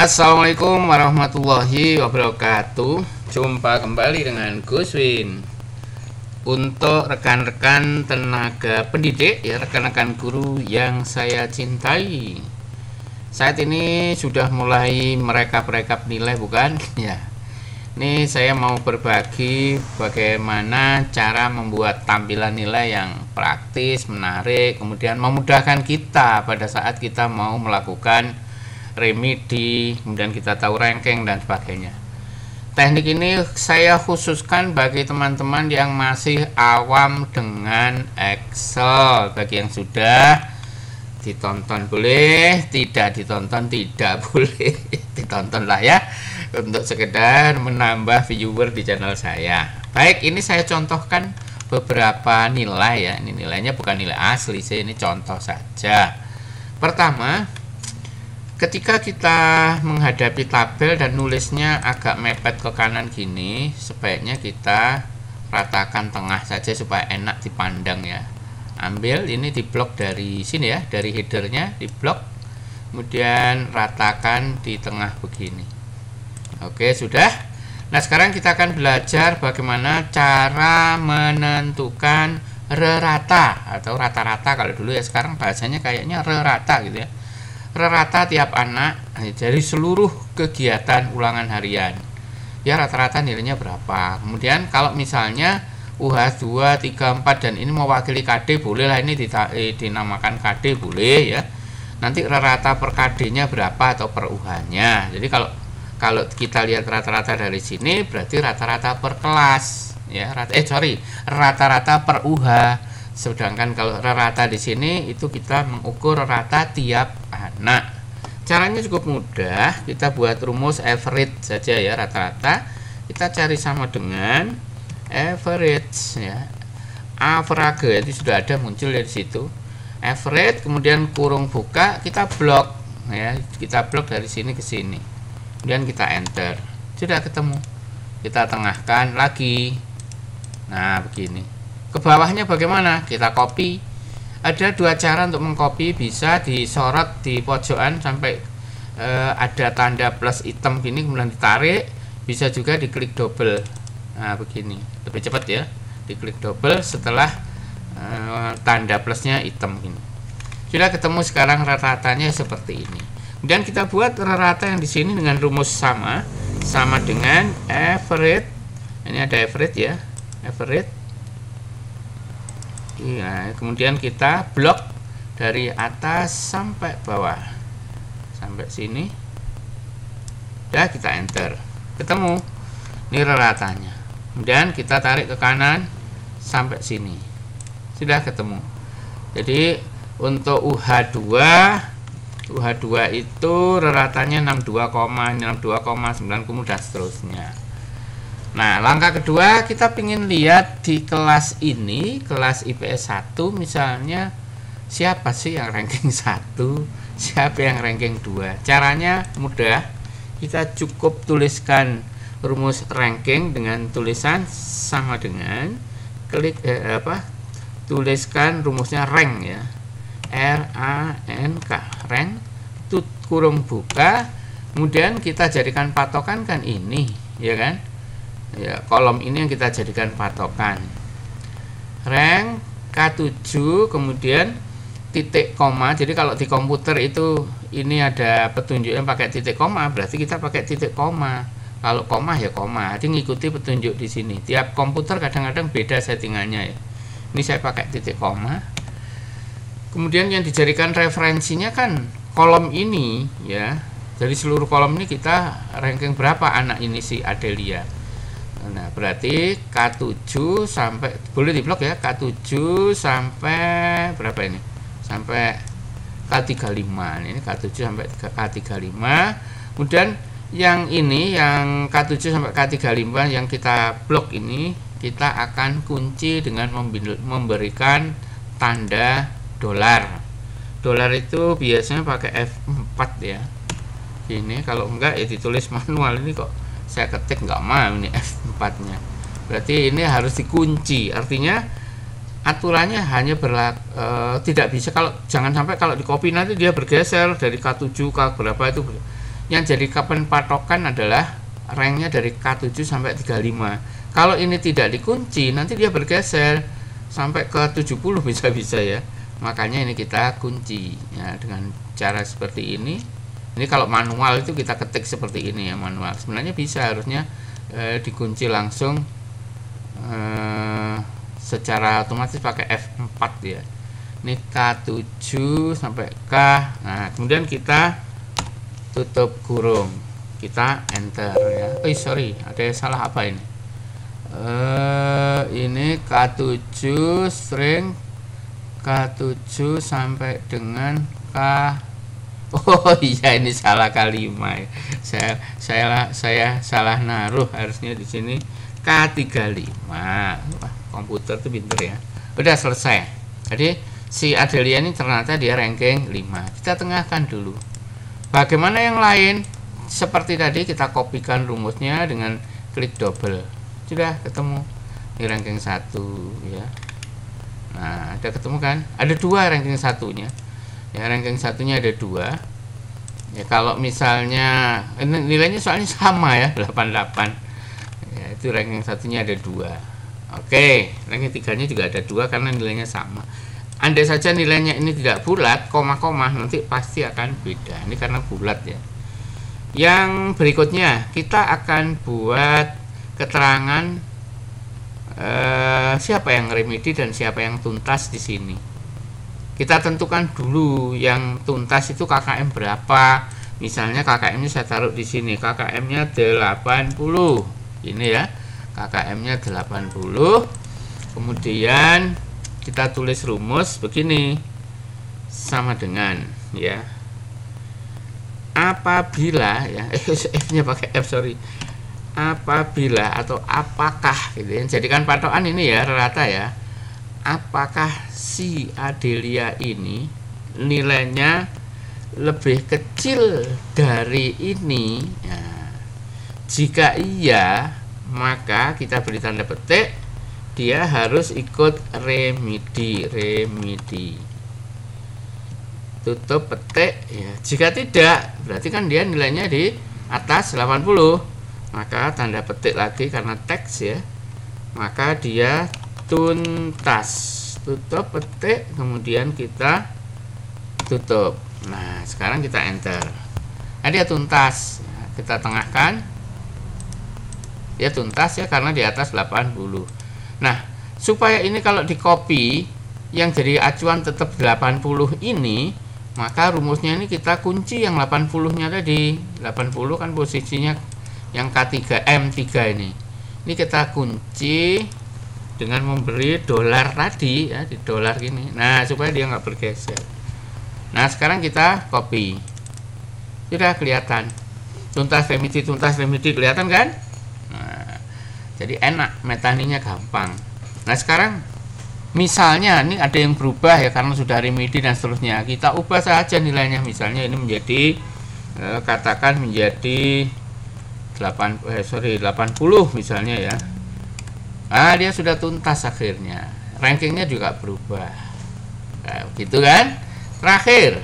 Assalamualaikum warahmatullahi wabarakatuh. Jumpa kembali dengan Gus Win. Untuk rekan-rekan tenaga pendidik, ya, rekan-rekan guru yang saya cintai, saat ini sudah mulai merekap-rekap nilai, bukan? Ya. Ini saya mau berbagi bagaimana cara membuat tampilan nilai yang praktis, menarik, kemudian memudahkan kita pada saat kita mau melakukan remedi, kemudian kita tahu ranking dan sebagainya. Teknik ini saya khususkan bagi teman-teman yang masih awam dengan Excel. Bagi yang sudah ditonton boleh, tidak ditonton tidak boleh. Ditonton lah ya, untuk sekedar menambah viewer di channel saya. Baik, ini saya contohkan beberapa nilai ya. Ini nilainya bukan nilai asli, saya ini contoh saja. Pertama, ketika kita menghadapi tabel dan nulisnya agak mepet ke kanan gini, sebaiknya kita ratakan tengah saja supaya enak dipandang ya. Ambil ini di blok dari sini ya, dari headernya di blok, kemudian ratakan di tengah begini. Oke, sudah. Nah, sekarang kita akan belajar bagaimana cara menentukan rata atau rata-rata. Kalau dulu ya, sekarang bahasanya kayaknya rata gitu ya. Rata tiap anak dari seluruh kegiatan ulangan harian, ya, rata-rata nilainya berapa. Kemudian kalau misalnya UHAS 2, 3, 4 dan ini mewakili KD, bolehlah ini dinamakan KD, boleh ya. Nanti rata per KD nya berapa atau per UHA-nya. Jadi kalau kita lihat rata-rata dari sini berarti rata-rata per kelas ya, rata-rata per UHA. Sedangkan kalau rata di sini itu kita mengukur rata tiap anak. Caranya cukup mudah, kita buat rumus average saja ya, rata-rata. Kita cari sama dengan average ya. Average itu sudah ada muncul dari situ. Average kemudian kurung buka, kita blok ya, kita blok dari sini ke sini. Kemudian kita enter. Sudah ketemu. Kita tengahkan lagi. Nah, begini. Ke bawahnya bagaimana? Kita copy. Ada dua cara untuk mengcopy, bisa disorot di pojokan sampai ada tanda plus hitam gini, kemudian ditarik, bisa juga diklik double. Nah, begini. Lebih cepat ya. Diklik double setelah tanda plusnya hitam gini. Sudah ketemu sekarang rata-ratanya seperti ini. Kemudian kita buat rata yang di sini dengan rumus sama dengan average. Ini ada average ya. Average. Ya, kemudian kita blok dari atas sampai bawah, sampai sini. Udah, kita enter, ketemu ini ratanya. Kemudian kita tarik ke kanan sampai sini, sudah ketemu. Jadi untuk UH2 itu ratanya 62,9 kemudian seterusnya. Nah, langkah kedua kita ingin lihat di kelas ini, kelas IPS 1 misalnya, siapa sih yang ranking 1, siapa yang ranking 2. Caranya mudah, kita cukup tuliskan rumus ranking dengan tulisan sama dengan tuliskan rumusnya rank ya, RANK, rank, kurung buka, kemudian kita jadikan patokan kan ini ya kan ya, kolom ini yang kita jadikan patokan, rank K7, kemudian titik koma. Jadi kalau di komputer itu ini ada petunjuknya pakai titik koma, berarti kita pakai titik koma. Kalau koma ya koma, jadi ngikuti petunjuk di sini. Tiap komputer kadang-kadang beda settingannya ya. Ini saya pakai titik koma. Kemudian yang dijadikan referensinya kan kolom ini ya. Dari seluruh kolom ini kita ranking berapa anak ini si Adelia. Nah, berarti K7 sampai, boleh diblok ya, K7 sampai berapa ini? Sampai K35. Ini K7 sampai K35. Kemudian yang ini, yang K7 sampai K35 yang kita blok ini, kita akan kunci dengan memberikan tanda dolar. Dolar itu biasanya pakai F4 ya. Ini kalau enggak ya ditulis manual. Ini kok saya ketik nggak mau ini F4 nya, berarti ini harus dikunci. Artinya aturannya hanya tidak bisa, kalau jangan sampai kalau di copy nanti dia bergeser dari K7 ke berapa itu Yang jadi kapan patokan adalah ranknya dari K7 sampai 35. Kalau ini tidak dikunci, nanti dia bergeser sampai ke 70 bisa-bisa ya. Makanya ini kita kunci ya dengan cara seperti ini. Ini kalau manual itu kita ketik seperti ini ya, manual. Sebenarnya bisa, harusnya dikunci langsung secara otomatis pakai F4 ya. Ini K7 sampai K. Nah, kemudian kita tutup kurung, kita enter ya. Sorry, ada salah apa ini? Ini K7 string K7 sampai dengan K. Oh iya, ini salah kalimat. Saya salah naruh, harusnya di sini K35. Wah, komputer tuh pinter ya. Udah selesai. Jadi si Adelia ini ternyata dia ranking 5. Kita tengahkan dulu. Bagaimana yang lain? Seperti tadi kita kopikan rumusnya dengan klik double. Sudah ketemu. Ini ranking 1 ya. Nah, ada ketemu kan? Ada 2 ranking satunya. Ya, ranking satunya ada 2. Ya, kalau misalnya nilainya soalnya sama ya, 88. Ya, itu ranking satunya ada 2. Oke, ranking 3-nya juga ada 2 karena nilainya sama. Andai saja nilainya ini tidak bulat, koma-koma, nanti pasti akan beda. Ini karena bulat ya. Yang berikutnya, kita akan buat keterangan siapa yang remedi dan siapa yang tuntas di sini. Kita tentukan dulu yang tuntas itu KKM berapa. Misalnya KKM-nya saya taruh di sini, KKM-nya 80. Ini ya, KKM-nya 80. Kemudian kita tulis rumus begini, sama dengan ya, apabila ya F-nya pakai F, sorry, apabila atau apakah gitu ya, jadikan patokan ini ya, rata ya, apakah si Adelia ini nilainya lebih kecil dari ini ya. Jika iya, maka kita beri tanda petik, dia harus ikut remedi, tutup petik ya. Jika tidak, berarti kan dia nilainya di atas 80, maka tanda petik lagi karena teks ya, maka dia tuntas, tutup petik, kemudian kita tutup. Nah, sekarang kita enter. Nah, dia tuntas. Kita tengahkan, dia tuntas ya karena di atas 80. Nah, supaya ini kalau di copy yang jadi acuan tetap 80 ini, maka rumusnya ini kita kunci yang 80-nya tadi. 80 kan posisinya yang K3 M3 ini. Ini kita kunci dengan memberi dolar tadi ya, di dolar gini. Nah, supaya dia nggak bergeser. Nah, sekarang kita copy. Sudah kelihatan. Tuntas remedi kelihatan kan? Nah, jadi enak, metaninya gampang. Nah, sekarang misalnya ini ada yang berubah ya karena sudah remedi dan seterusnya. Kita ubah saja nilainya, misalnya ini menjadi katakan menjadi 80 misalnya ya. Ah, dia sudah tuntas akhirnya. Rankingnya juga berubah. Nah, gitu kan? Terakhir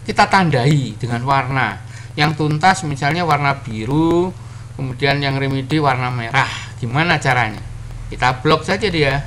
kita tandai dengan warna. Yang tuntas misalnya warna biru, kemudian yang remedi warna merah. Gimana caranya? Kita blok saja dia.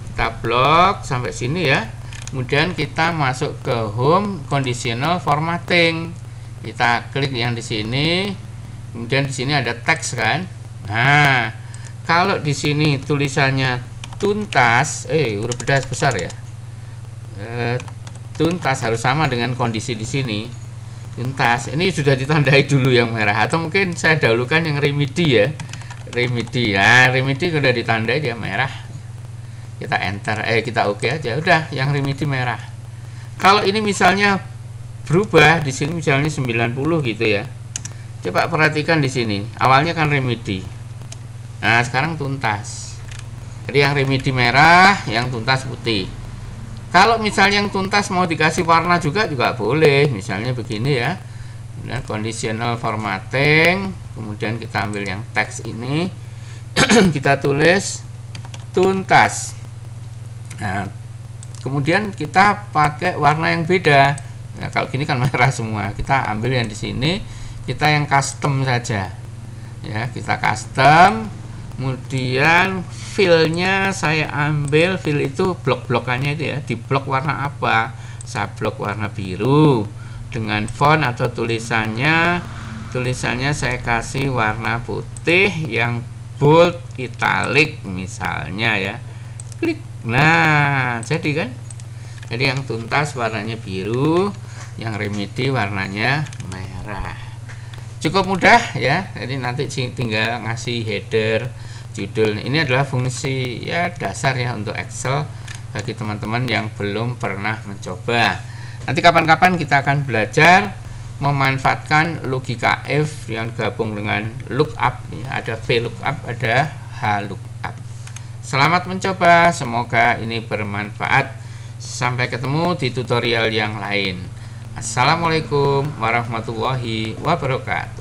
Kita blok sampai sini ya. Kemudian kita masuk ke home conditional formatting. Kita klik yang di sini. Kemudian di sini ada teks kan. Nah, kalau di sini tulisannya tuntas, huruf besar ya. Tuntas harus sama dengan kondisi di sini. Tuntas. Ini sudah ditandai dulu yang merah, atau mungkin saya dahulukan yang remedi ya. Remedi. Nah, remedi sudah ditandai dia merah. Kita enter, kita oke aja. Udah, yang remedi merah. Kalau ini misalnya berubah di sini misalnya 90 gitu ya. Coba perhatikan di sini. Awalnya kan remedi. Nah, sekarang tuntas. Jadi yang remedi merah, yang tuntas putih. Kalau misalnya yang tuntas mau dikasih warna juga boleh. Misalnya begini ya. Kemudian conditional formatting, kemudian kita ambil yang teks ini. Kita tulis tuntas. Nah, kemudian kita pakai warna yang beda. Nah, kalau gini kan merah semua. Kita ambil yang di sini, kita yang custom saja. Ya, kita custom. Kemudian fill-nya saya ambil, fill itu blok-blokannya itu ya, di blok warna apa? Saya blok warna biru. Dengan font atau tulisannya saya kasih warna putih yang bold, italic misalnya ya. Klik. Nah, jadi kan? Jadi yang tuntas warnanya biru, yang remedi warnanya merah. Cukup mudah ya. Jadi nanti tinggal ngasih header, judul. Ini adalah fungsi ya dasar ya untuk Excel bagi teman-teman yang belum pernah mencoba. Nanti kapan-kapan kita akan belajar memanfaatkan logika if yang gabung dengan lookup ya. Ada VLOOKUP, ada HLOOKUP. Selamat mencoba, semoga ini bermanfaat. Sampai ketemu di tutorial yang lain. Assalamualaikum warahmatullahi wabarakatuh.